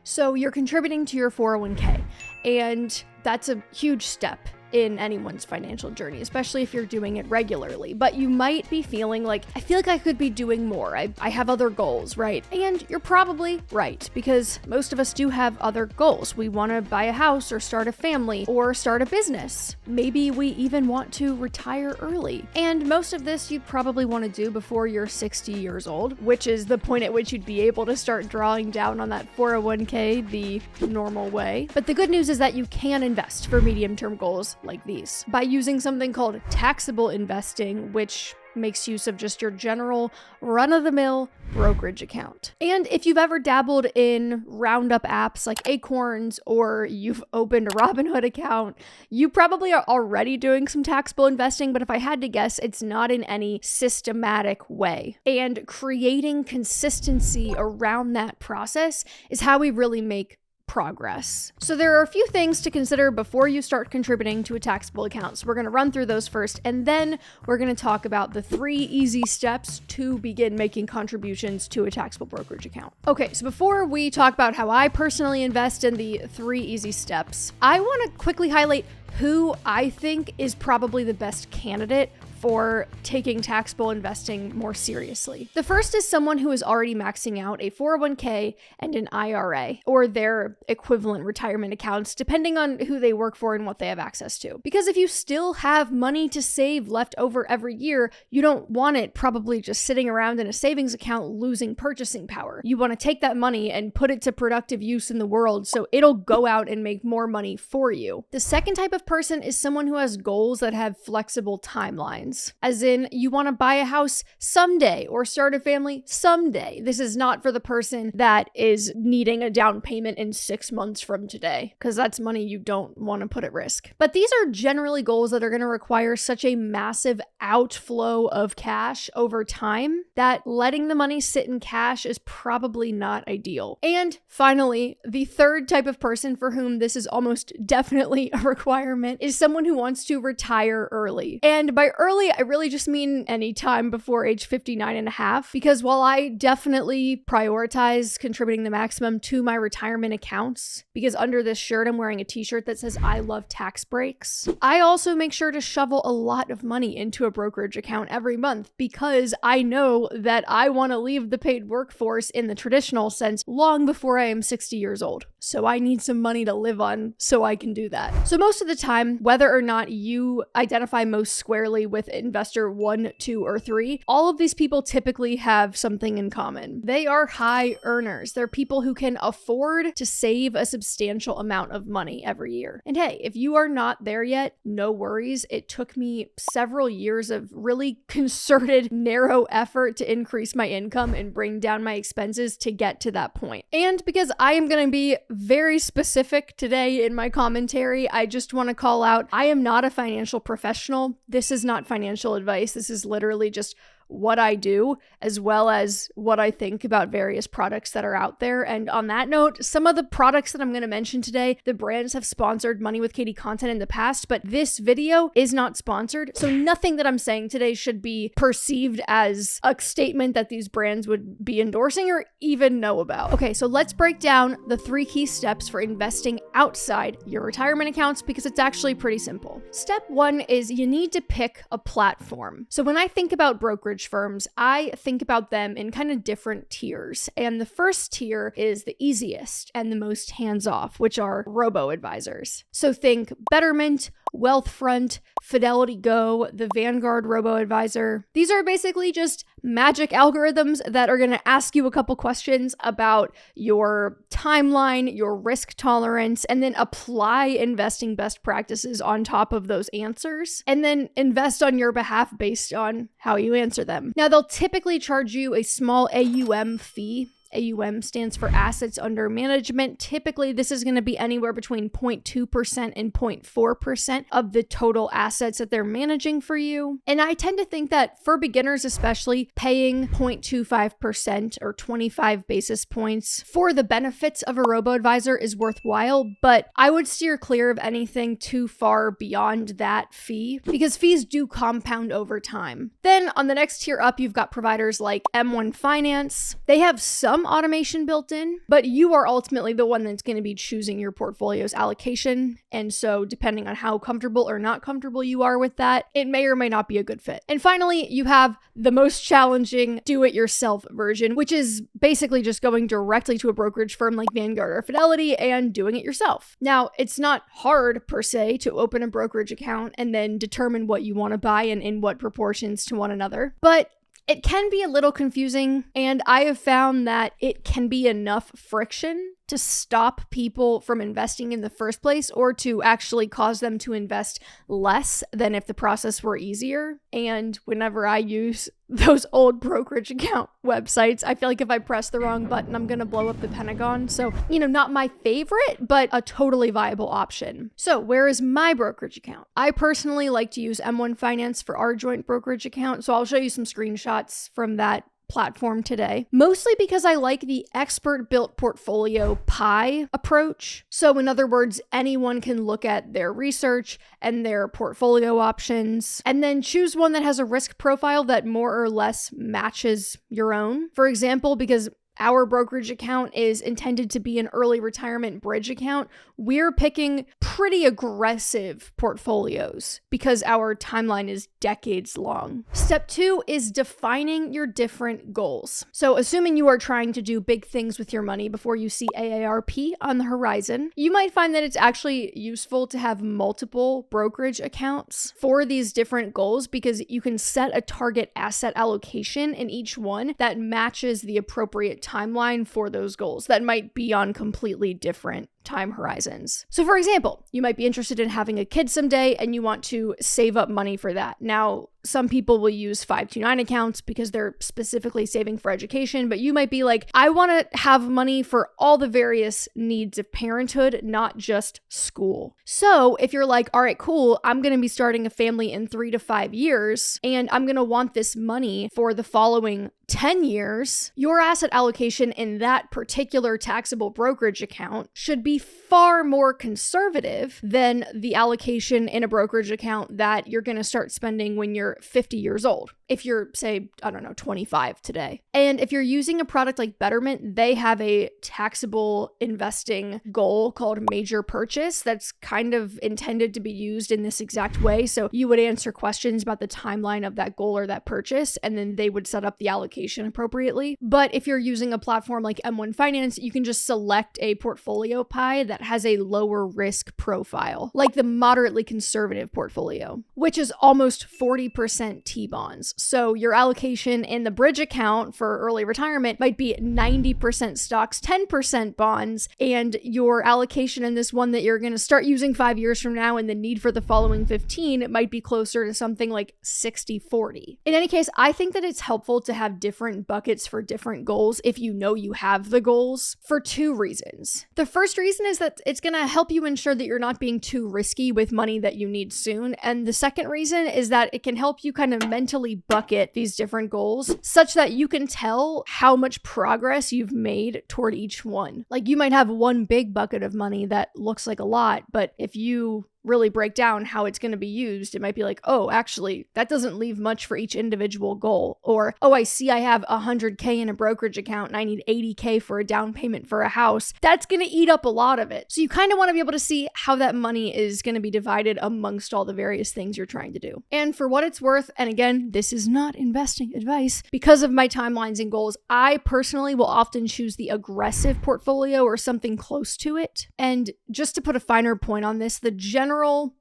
So you're contributing to your 401k, and that's a huge step in anyone's financial journey, especially if you're doing it regularly. But you might be feeling like, I feel like I could be doing more. I have other goals, right? And you're probably right, because most of us do have other goals. We want to buy a house or start a family or start a business. Maybe we even want to retire early. And most of this you probably want to do before you're 60 years old, which is the point at which you'd be able to start drawing down on that 401k the normal way. But the good news is that you can invest for medium-term goals like these by using something called taxable investing, which makes use of just your general run-of-the-mill brokerage account. And if you've ever dabbled in roundup apps like Acorns, or you've opened a Robinhood account, you probably are already doing some taxable investing, but if I had to guess, it's not in any systematic way. And creating consistency around that process is how we really make progress. So there are a few things to consider before you start contributing to a taxable account. So we're going to run through those first, and then we're going to talk about the 3 easy steps to begin making contributions to a taxable brokerage account. Okay, so before we talk about how I personally invest in the 3 easy steps, I want to quickly highlight who I think is probably the best candidate for taking taxable investing more seriously. The first is someone who is already maxing out a 401k and an IRA, or their equivalent retirement accounts, depending on who they work for and what they have access to. Because if you still have money to save left over every year, you don't want it probably just sitting around in a savings account losing purchasing power. You want to take that money and put it to productive use in the world so it'll go out and make more money for you. The second type of person is someone who has goals that have flexible timelines. As in, you want to buy a house someday or start a family someday. This is not for the person that is needing a down payment in 6 months from today, because that's money you don't want to put at risk. But these are generally goals that are going to require such a massive outflow of cash over time that letting the money sit in cash is probably not ideal. And finally, the third type of person for whom this is almost definitely a requirement is someone who wants to retire early. And by early, I really just mean any time before age 59 and a half, because while I definitely prioritize contributing the maximum to my retirement accounts, because under this shirt, I'm wearing a t-shirt that says I love tax breaks, I also make sure to shovel a lot of money into a brokerage account every month, because I know that I want to leave the paid workforce in the traditional sense long before I am 60 years old. So I need some money to live on so I can do that. So most of the time, whether or not you identify most squarely with investor 1, 2, or 3, all of these people typically have something in common. They are high earners. They're people who can afford to save a substantial amount of money every year. And hey, if you are not there yet, no worries. It took me several years of really concerted, narrow effort to increase my income and bring down my expenses to get to that point. And because I am going to be very specific today in my commentary, I just want to call out, I am not a financial professional. This is not financial advice. This is literally just what I do, as well as what I think about various products that are out there. And on that note, some of the products that I'm going to mention today, the brands have sponsored Money with Katie content in the past, but this video is not sponsored. So nothing that I'm saying today should be perceived as a statement that these brands would be endorsing or even know about. Okay, so let's break down the 3 key steps for investing outside your retirement accounts, because it's actually pretty simple. Step 1 is you need to pick a platform. So when I think about brokerage firms, I think about them in kind of different tiers. And the first tier is the easiest and the most hands-off, which are robo-advisors. So think Betterment, Wealthfront, Fidelity Go, the Vanguard robo-advisor. These are basically just magic algorithms that are going to ask you a couple questions about your timeline, your risk tolerance, and then apply investing best practices on top of those answers, and then invest on your behalf based on how you answer them. Now, they'll typically charge you a small AUM fee. AUM stands for assets under management. Typically, this is going to be anywhere between 0.2% and 0.4% of the total assets that they're managing for you. And I tend to think that for beginners, especially, paying 0.25% or 25 basis points for the benefits of a robo-advisor is worthwhile, but I would steer clear of anything too far beyond that fee, because fees do compound over time. Then on the next tier up, you've got providers like M1 Finance. They have some some automation built in, but you are ultimately the one that's going to be choosing your portfolio's allocation. And so depending on how comfortable or not comfortable you are with that, it may or may not be a good fit. And finally, you have the most challenging do-it-yourself version, which is basically just going directly to a brokerage firm like Vanguard or Fidelity and doing it yourself. Now, it's not hard per se to open a brokerage account and then determine what you want to buy and in what proportions to one another, but it can be a little confusing, and I have found that it can be enough friction to stop people from investing in the first place or to actually cause them to invest less than if the process were easier. And whenever I use those old brokerage account websites, I feel like if I press the wrong button, I'm going to blow up the Pentagon. So, not my favorite, but a totally viable option. So where is my brokerage account? I personally like to use M1 Finance for our joint brokerage account. So I'll show you some screenshots from that platform today, mostly because I like the expert built portfolio pie approach. So in other words, anyone can look at their research and their portfolio options and then choose one that has a risk profile that more or less matches your own. For example, because our brokerage account is intended to be an early retirement bridge account, we're picking pretty aggressive portfolios because our timeline is decades long. Step 2 is defining your different goals. So assuming you are trying to do big things with your money before you see AARP on the horizon, you might find that it's actually useful to have multiple brokerage accounts for these different goals because you can set a target asset allocation in each one that matches the appropriate timeline for those goals that might be on completely different time horizons. So for example, you might be interested in having a kid someday and you want to save up money for that. Now, some people will use 529 accounts because they're specifically saving for education, but you might be like, I want to have money for all the various needs of parenthood, not just school. So if you're like, all right, cool, I'm going to be starting a family in 3 to 5 years, and I'm going to want this money for the following 10 years, your asset allocation in that particular taxable brokerage account should be far more conservative than the allocation in a brokerage account that you're going to start spending when you're 50 years old. If you're, say, 25 today. And if you're using a product like Betterment, they have a taxable investing goal called major purchase that's kind of intended to be used in this exact way. So you would answer questions about the timeline of that goal or that purchase, and then they would set up the allocation appropriately. But if you're using a platform like M1 Finance, you can just select a portfolio pie that has a lower risk profile, like the moderately conservative portfolio, which is almost 40% T-bonds. So your allocation in the bridge account for early retirement might be 90% stocks, 10% bonds, and your allocation in this one that you're going to start using 5 years from now and the need for the following 15, it might be closer to something like 60-40. In any case, I think that it's helpful to have different buckets for different goals if you know you have the goals for 2 reasons. The first reason is that it's going to help you ensure that you're not being too risky with money that you need soon. And the second reason is that it can help you kind of mentally bucket these different goals such that you can tell how much progress you've made toward each one. Like you might have one big bucket of money that looks like a lot, but if you really break down how it's going to be used, it might be like, oh, actually, that doesn't leave much for each individual goal. Or, oh, I see I have $100K in a brokerage account and I need $80K for a down payment for a house. That's going to eat up a lot of it. So you kind of want to be able to see how that money is going to be divided amongst all the various things you're trying to do. And for what it's worth, and again, this is not investing advice, because of my timelines and goals, I personally will often choose the aggressive portfolio or something close to it. And just to put a finer point on this, the general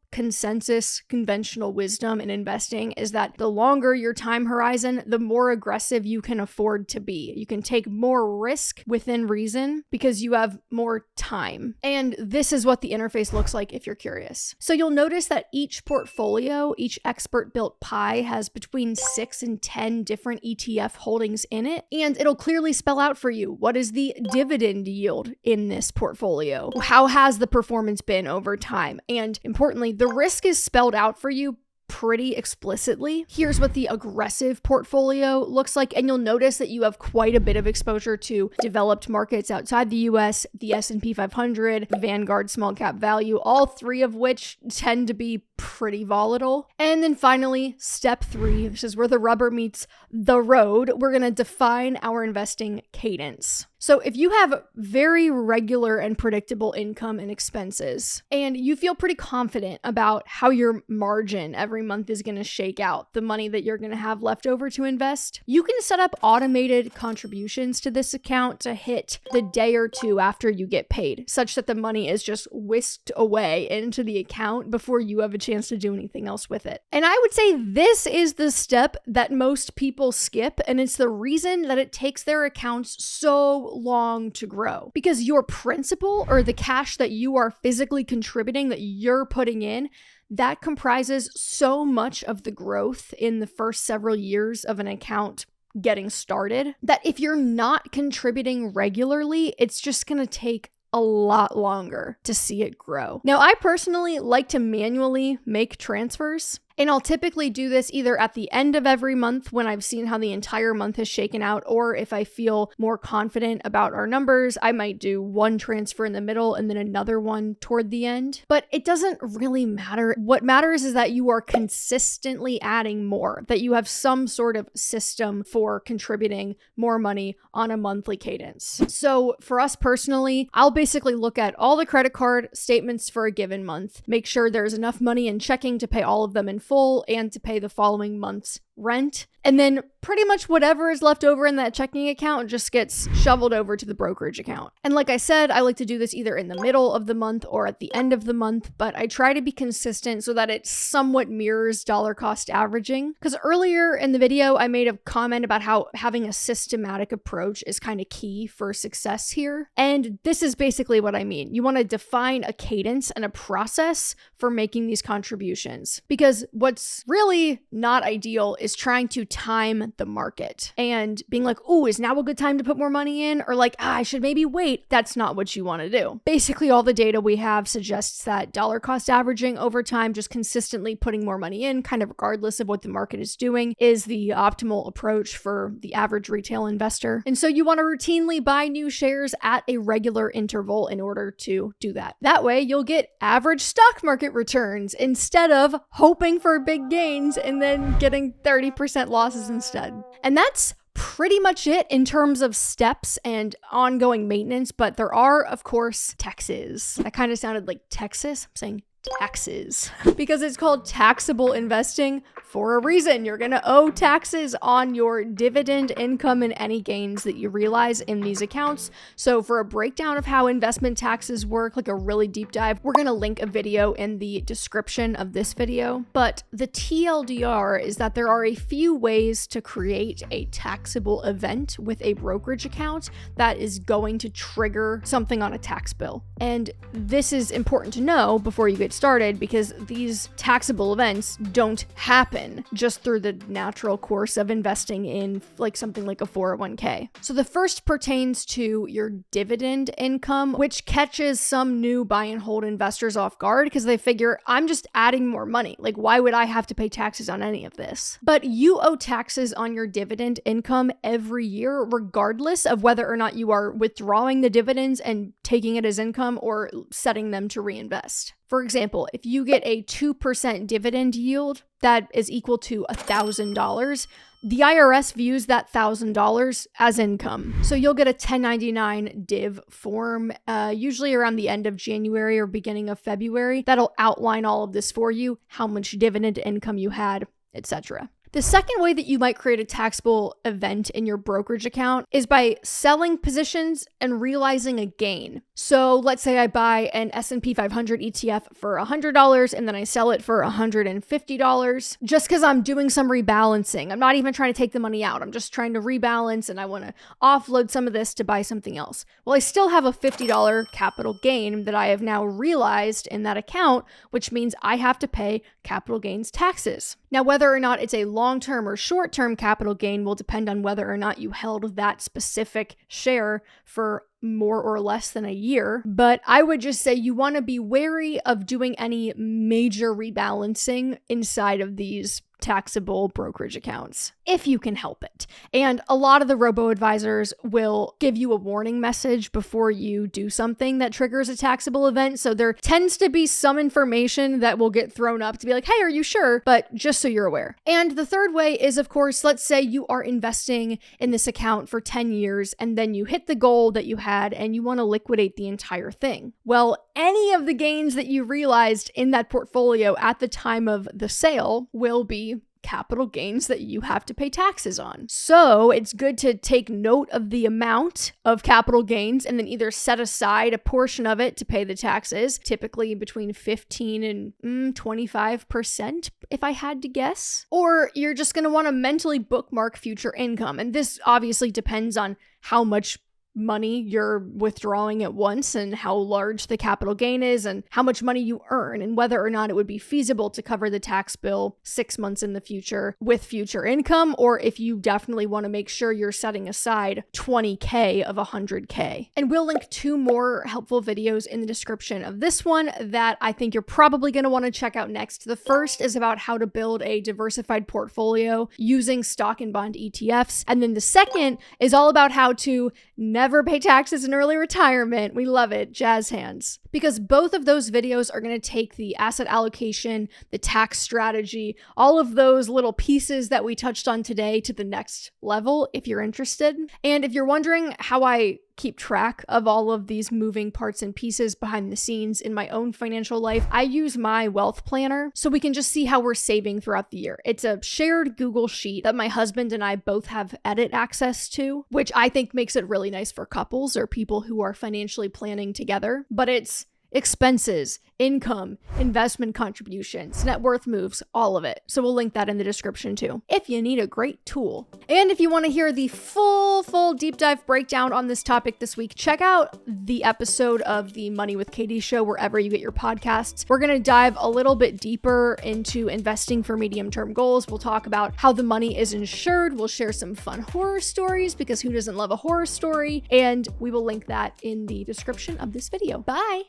consensus conventional wisdom in investing is that the longer your time horizon, the more aggressive you can afford to be. You can take more risk within reason because you have more time. And this is what the interface looks like if you're curious. So you'll notice that each portfolio, each expert built pie has between 6 and 10 different ETF holdings in it. And it'll clearly spell out for you what is the dividend yield in this portfolio? How has the performance been over time? And importantly, the risk is spelled out for you pretty explicitly. Here's what the aggressive portfolio looks like, and you'll notice that you have quite a bit of exposure to developed markets outside the US, the S&P 500, Vanguard small cap value, all 3 of which tend to be pretty volatile. And then finally, step 3, this is where the rubber meets the road. We're going to define our investing cadence. So if you have very regular and predictable income and expenses, and you feel pretty confident about how your margin every month is going to shake out, the money that you're going to have left over to invest, you can set up automated contributions to this account to hit the day or two after you get paid, such that the money is just whisked away into the account before you have a chance to do anything else with it. And I would say this is the step that most people skip, and it's the reason that it takes their accounts so long to grow, because your principal, or the cash that you are physically contributing, that you're putting in, that comprises so much of the growth in the first several years of an account getting started, that if you're not contributing regularly, it's just going to take a lot longer to see it grow. Now, I personally like to manually make transfers. And I'll typically do this either at the end of every month when I've seen how the entire month has shaken out, or if I feel more confident about our numbers, I might do one transfer in the middle and then another one toward the end. But it doesn't really matter. What matters is that you are consistently adding more, that you have some sort of system for contributing more money on a monthly cadence. So for us personally, I'll basically look at all the credit card statements for a given month, make sure there's enough money in checking to pay all of them in full and to pay the following month's rent. And then pretty much whatever is left over in that checking account just gets shoveled over to the brokerage account. And like I said, I like to do this either in the middle of the month or at the end of the month, but I try to be consistent so that it somewhat mirrors dollar cost averaging. Because earlier in the video, I made a comment about how having a systematic approach is kind of key for success here. And this is basically what I mean. You want to define a cadence and a process for making these contributions. Because what's really not ideal is trying to time the market and being like, oh, is now a good time to put more money in? Or like, I should maybe wait. That's not what you want to do. Basically, all the data we have suggests that dollar cost averaging over time, just consistently putting more money in, kind of regardless of what the market is doing, is the optimal approach for the average retail investor. And so you want to routinely buy new shares at a regular interval in order to do that. That way, you'll get average stock market returns instead of hoping for big gains and then getting 30% losses instead. And that's pretty much it in terms of steps and ongoing maintenance, but there are, of course, taxes. That kind of sounded like Texas. I'm saying taxes because it's called taxable investing for a reason. You're going to owe taxes on your dividend income and any gains that you realize in these accounts. So for a breakdown of how investment taxes work, like a really deep dive, we're going to link a video in the description of this video. But the TLDR is that there are a few ways to create a taxable event with a brokerage account that is going to trigger something on a tax bill. And this is important to know before you get started, because these taxable events don't happen just through the natural course of investing in like something like a 401k. So the first pertains to your dividend income, which catches some new buy and hold investors off guard because they figure, I'm just adding more money. Like, why would I have to pay taxes on any of this? But you owe taxes on your dividend income every year, regardless of whether or not you are withdrawing the dividends and taking it as income or setting them to reinvest. For example, if you get a 2% dividend yield that is equal to $1,000, the IRS views that $1,000 as income. So you'll get a 1099 div form, usually around the end of January or beginning of February, that'll outline all of this for you, how much dividend income you had, etc. The second way that you might create a taxable event in your brokerage account is by selling positions and realizing a gain. So let's say I buy an S&P 500 ETF for $100 and then I sell it for $150 just because I'm doing some rebalancing. I'm not even trying to take the money out. I'm just trying to rebalance and I want to offload some of this to buy something else. Well, I still have a $50 capital gain that I have now realized in that account, which means I have to pay capital gains taxes. Now, whether or not it's a long-term or short-term capital gain will depend on whether or not you held that specific share for more or less than a year. But I would just say you want to be wary of doing any major rebalancing inside of these taxable brokerage accounts, if you can help it. And a lot of the robo-advisors will give you a warning message before you do something that triggers a taxable event. So there tends to be some information that will get thrown up to be like, hey, are you sure? But just so you're aware. And the third way is, of course, let's say you are investing in this account for 10 years and then you hit the goal that you had and you want to liquidate the entire thing. Well, any of the gains that you realized in that portfolio at the time of the sale will be capital gains that you have to pay taxes on. So it's good to take note of the amount of capital gains and then either set aside a portion of it to pay the taxes, typically between 15 and 25%, if I had to guess. Or you're just going to want to mentally bookmark future income. And this obviously depends on how much money you're withdrawing at once and how large the capital gain is and how much money you earn and whether or not it would be feasible to cover the tax bill 6 months in the future with future income, or if you definitely want to make sure you're setting aside 20K of 100K. And we'll link 2 more helpful videos in the description of this one that I think you're probably going to want to check out next. The first is about how to build a diversified portfolio using stock and bond ETFs. And then the second is all about how to never pay taxes in early retirement. We love it. Jazz hands. Because both of those videos are going to take the asset allocation, the tax strategy, all of those little pieces that we touched on today to the next level if you're interested. And if you're wondering how I keep track of all of these moving parts and pieces behind the scenes in my own financial life, I use my wealth planner so we can just see how we're saving throughout the year. It's a shared Google sheet that my husband and I both have edit access to, which I think makes it really nice for couples or people who are financially planning together. But it's expenses, income, investment contributions, net worth moves, all of it. So we'll link that in the description too, if you need a great tool. And if you want to hear the full deep dive breakdown on this topic this week, check out the episode of the Money with Katie show wherever you get your podcasts. We're going to dive a little bit deeper into investing for medium-term goals. We'll talk about how the money is insured. We'll share some fun horror stories because who doesn't love a horror story? And we will link that in the description of this video. Bye!